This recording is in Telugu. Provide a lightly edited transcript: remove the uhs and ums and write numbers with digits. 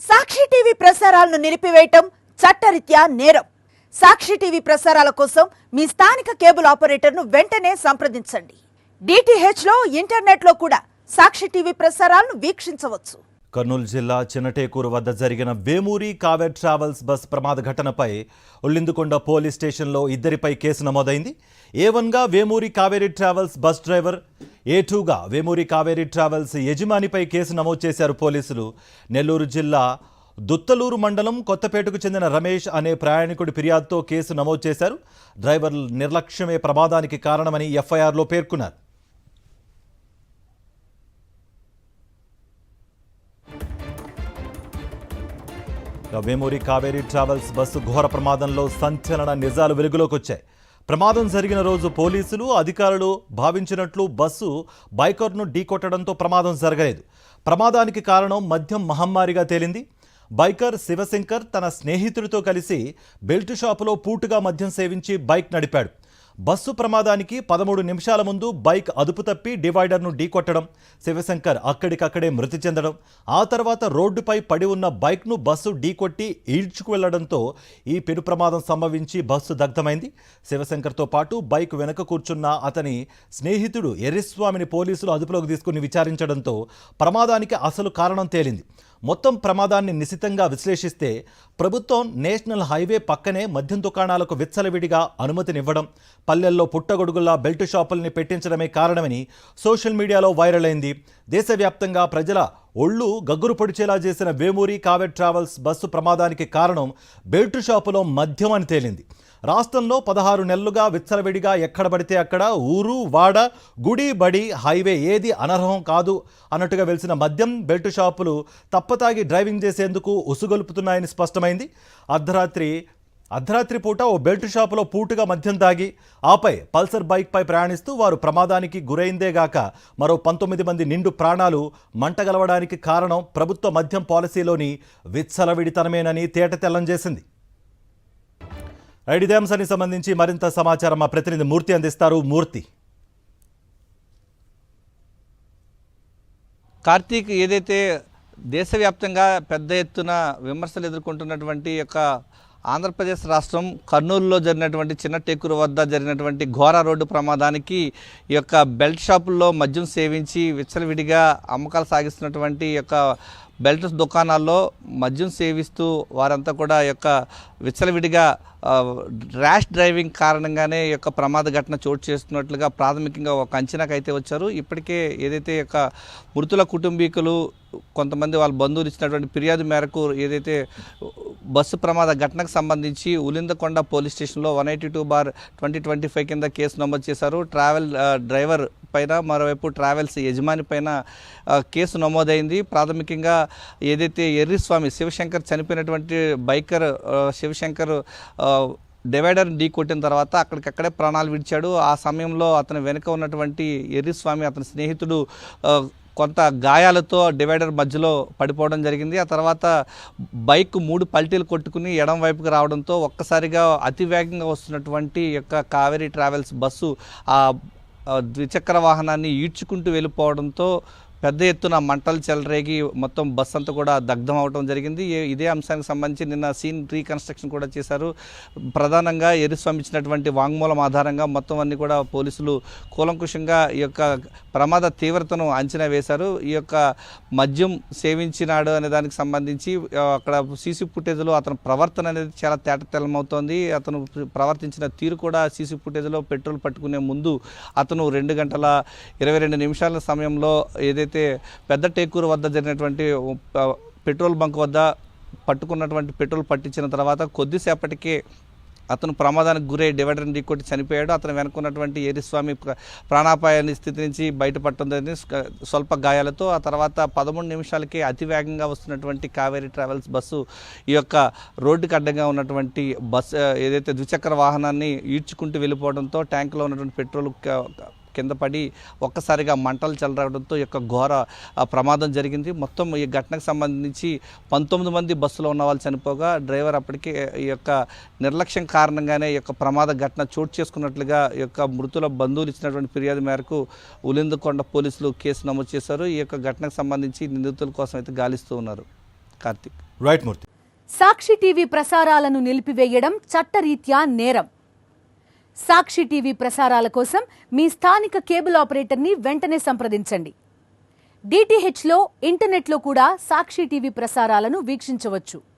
సాక్షి టీవీ ప్రసారాలను నిలిపివేయటం చట్టరీత్యా నేరం. సాక్షి టీవీ ప్రసారాల కోసం మీ స్థానిక కేబుల్ ఆపరేటర్ను వెంటనే సంప్రదించండి. DTH లో ఇంటర్నెట్ లో కూడా సాక్షి టీవీ ప్రసారాలను వీక్షించవచ్చు. కర్నూలు జిల్లా చిన్నటేకూరు వద్ద జరిగిన వేమూరి కావేర్ ట్రావెల్స్ బస్ ప్రమాద ఘటనపై ఉల్లిందుకొండ పోలీస్ స్టేషన్లో ఇద్దరిపై కేసు నమోదైంది. A1గా Vemuri Kaveri travels bus driver, A2గా వేమూరి కావేరి ట్రావెల్స్ యజమానిపై కేసు నమోదు చేశారు పోలీసులు. నెల్లూరు జిల్లా దుత్తలూరు మండలం కొత్తపేటకు చెందిన రమేష్ అనే ప్రయాణికుడి ఫిర్యాదుతో కేసు నమోదు చేశారు. డ్రైవర్ నిర్లక్ష్యమే ప్రమాదానికి కారణమని FIRలో పేర్కొన్నారు. వేమూరి కావేరి ట్రావెల్స్ బస్సు ఘోర ప్రమాదంలో సంచలన నిజాలు వెలుగులోకి వచ్చాయి. ప్రమాదం జరిగిన రోజు పోలీసులు అధికారులు భావించినట్లు బస్సు బైకర్ను ఢీకొట్టడంతో ప్రమాదం జరగలేదు. ప్రమాదానికి కారణం మద్యం మహమ్మారిగా తేలింది. బైకర్ శివశంకర్ తన స్నేహితుడితో కలిసి బెల్ట్ షాపులో పూటుగా మద్యం సేవించి బైక్ నడిపాడు. బస్సు ప్రమాదానికి 13 నిమిషాల ముందు బైక్ అదుపు తప్పి డివైడర్ను ఢీకొట్టడం, శివశంకర్ అక్కడికక్కడే మృతి చెందడం, ఆ తర్వాత రోడ్డుపై పడి ఉన్న బైక్ను బస్సు ఢీకొట్టి ఈడ్చుకు వెళ్లడంతో ఈ పెను ప్రమాదం సంభవించి బస్సు దగ్ధమైంది. శివశంకర్తో పాటు బైక్ వెనక కూర్చున్న అతని స్నేహితుడు ఎర్రిస్వామిని పోలీసులు అదుపులోకి తీసుకుని విచారించడంతో ప్రమాదానికి అసలు కారణం తేలింది. మొత్తం ప్రమాదాన్ని నిశితంగా విశ్లేషిస్తే ప్రభుత్వం నేషనల్ హైవే పక్కనే మద్యం దుకాణాలకు విచ్చలవిడిగా అనుమతినివ్వడం, పల్లెల్లో పుట్టగొడుగుల్లా బెల్ట్ షాపుల్ని పెట్టించడమే కారణమని సోషల్ మీడియాలో వైరల్ అయింది. దేశవ్యాప్తంగా ప్రజల ఒళ్ళు గగ్గురు పొడిచేలా చేసిన వేమూరి కావేర్ ట్రావెల్స్ బస్సు ప్రమాదానికి కారణం బెల్ట్ షాపులో మద్యం అని తేలింది. రాష్ట్రంలో 16 నెలలుగా విచ్చలవిడిగా ఎక్కడ పడితే అక్కడ ఊరు వాడ గుడి బడి హైవే ఏది అనర్హం కాదు అన్నట్టుగా వెలిసిన మద్యం బెల్ట్ షాపులు తప్పతాగి డ్రైవింగ్ చేసేందుకు ఉసుగొలుపుతున్నాయని స్పష్టమైంది. అర్ధరాత్రి పూట ఓ బెల్ట్ షాపులో పూటుగా మద్యం తాగి ఆపై పల్సర్ బైక్పై ప్రయాణిస్తూ వారు ప్రమాదానికి గురైందేగాక మరో 19 మంది నిండు ప్రాణాలు మంటగలవడానికి కారణం ప్రభుత్వ మద్యం పాలసీలోని విచ్చలవిడితనమేనని తేటతెల్లం చేసింది. ఇదే అంశానికి సంబంధించి మరింత సమాచారం మా ప్రతినిధి మూర్తి అందిస్తారు. మూర్తి. కార్తీక్, ఏదైతే దేశవ్యాప్తంగా పెద్ద ఎత్తున విమర్శలు ఎదుర్కొంటున్నటువంటి యొక్క ఆంధ్రప్రదేశ్ రాష్ట్రం కర్నూలులో జరిగినటువంటి చిన్నటేకూరు వద్ద జరిగినటువంటి ఘోర రోడ్డు ప్రమాదానికి ఈ యొక్క బెల్ట్ షాపుల్లో మద్యం సేవించి విచ్చలవిడిగా అమ్మకాలు సాగిస్తున్నటువంటి యొక్క బెల్ట్ దుకాణాల్లో మద్యం సేవిస్తూ వారంతా కూడా యొక్క విచ్చలవిడిగా ర్యాష్ డ్రైవింగ్ కారణంగానే యొక్క ప్రమాద ఘటన చోటు చేస్తున్నట్లుగా ప్రాథమికంగా ఒక అంచనాకు అయితే వచ్చారు. ఇప్పటికే ఏదైతే యొక్క మృతుల కుటుంబీకులు కొంతమంది వాళ్ళ బంధువులు ఇచ్చినటువంటి ఫిర్యాదు మేరకు ఏదైతే బస్సు ప్రమాద ఘటనకు సంబంధించి ఉలిందకొండ పోలీస్ స్టేషన్లో 182/2025 కింద కేసు నమోదు చేశారు. డ్రైవర్ పైన, మరోవైపు ట్రావెల్స్ యజమాని పైన కేసు నమోదైంది. ప్రాథమికంగా ఏదైతే ఎర్రిస్వామి శివశంకర్ చనిపోయినటువంటి బైకర్ శివశంకర్ డివైడర్ ఢీ కొట్టిన తర్వాత అక్కడికక్కడే ప్రాణాలు విడిచాడు. ఆ సమయంలో అతని వెనుక ఉన్నటువంటి ఎర్రిస్వామి అతని స్నేహితుడు కొంత గాయాలతో డివైడర్ మధ్యలో పడిపోవడం జరిగింది. ఆ తర్వాత బైక్ 3 పల్టీలు కొట్టుకుని ఎడం వైపుకి రావడంతో ఒక్కసారిగా అతి వేగంగా వస్తున్నటువంటి యొక్క కావేరీ ట్రావెల్స్ బస్సు ఆ ద్విచక్ర వాహనాన్ని ఈడ్చుకుంటూ వెళ్ళిపోవడంతో పెద్ద ఎత్తున మంటలు చెలరేగి మొత్తం బస్ అంతా కూడా దగ్ధం అవడం జరిగింది. ఇదే అంశానికి సంబంధించి నిన్న సీన్ రీకన్స్ట్రక్షన్ కూడా చేశారు. ప్రధానంగా ఎర్రిస్వామి ఇచ్చినటువంటి వాంగ్మూలం ఆధారంగా మొత్తం అన్ని కూడా పోలీసులు కూలంకుషంగా ఈ యొక్క ప్రమాద తీవ్రతను అంచనా వేశారు. ఈ యొక్క మద్యం సేవించినాడు అనే దానికి సంబంధించి అక్కడ సీసీ ఫుటేజ్లో అతని ప్రవర్తన అనేది చాలా తేటతెల్లమవుతోంది. అతను ప్రవర్తించిన తీరు కూడా సీసీ ఫుటేజ్లో పెట్రోల్ పట్టుకునే ముందు అతను 2 గంటల 22 నిమిషాల సమయంలో ఏదైతే పెద్ద టేకూరు వద్ద జరిగినటువంటి పెట్రోల్ బంక్ వద్ద పట్టుకున్నటువంటి పెట్రోల్ పట్టించిన తర్వాత కొద్దిసేపటికే అతను ప్రమాదానికి గురై డివైడర్ని ఢీకొట్టి చనిపోయాడు. అతను వెనుకున్నటువంటి ఎర్రిస్వామి ప్రాణాపాయాన్ని స్థితి నుంచి బయటపడటం జరిగింది స్వల్ప గాయాలతో. ఆ తర్వాత 13 నిమిషాలకే అతి వేగంగా వస్తున్నటువంటి కావేరీ ట్రావెల్స్ బస్సు ఈ యొక్క రోడ్డుకి అడ్డంగా ఉన్నటువంటి బస్సు ఏదైతే ద్విచక్ర వాహనాన్ని ఈడ్చుకుంటూ వెళ్ళిపోవడంతో ట్యాంకులో ఉన్నటువంటి పెట్రోల్ కింద పడి ఒక్కసారిగా మంటలు చెలరడంతో యొక్క ఘోర ప్రమాదం జరిగింది. మొత్తం ఈ ఘటనకు సంబంధించి 19 మంది బస్సులో ఉన్న వాళ్ళు చనిపోగా డ్రైవర్ అప్పటికే ఈ యొక్క నిర్లక్ష్యం కారణంగానే ఈ యొక్క ప్రమాద ఘటన చోటు చేసుకున్నట్లుగా ఈ యొక్క మృతుల బంధువులు ఇచ్చినటువంటి ఫిర్యాదు మేరకు ఉలిందకొండ పోలీసులు కేసు నమోదు చేశారు. ఈ యొక్క ఘటనకు సంబంధించి నిందితుల కోసం అయితే గాలిస్తూ ఉన్నారు. కార్తీక్. రైట్ మూర్తి. సాక్షి టీవీ ప్రసారాలను నిలిపివేయడం చట్టరీత్యా నేరం. సాక్షి టీవీ ప్రసారాల కోసం మీ స్థానిక కేబుల్ ఆపరేటర్ని వెంటనే సంప్రదించండి. DTHలో ఇంటర్నెట్లో కూడా సాక్షి టీవీ ప్రసారాలను వీక్షించవచ్చు.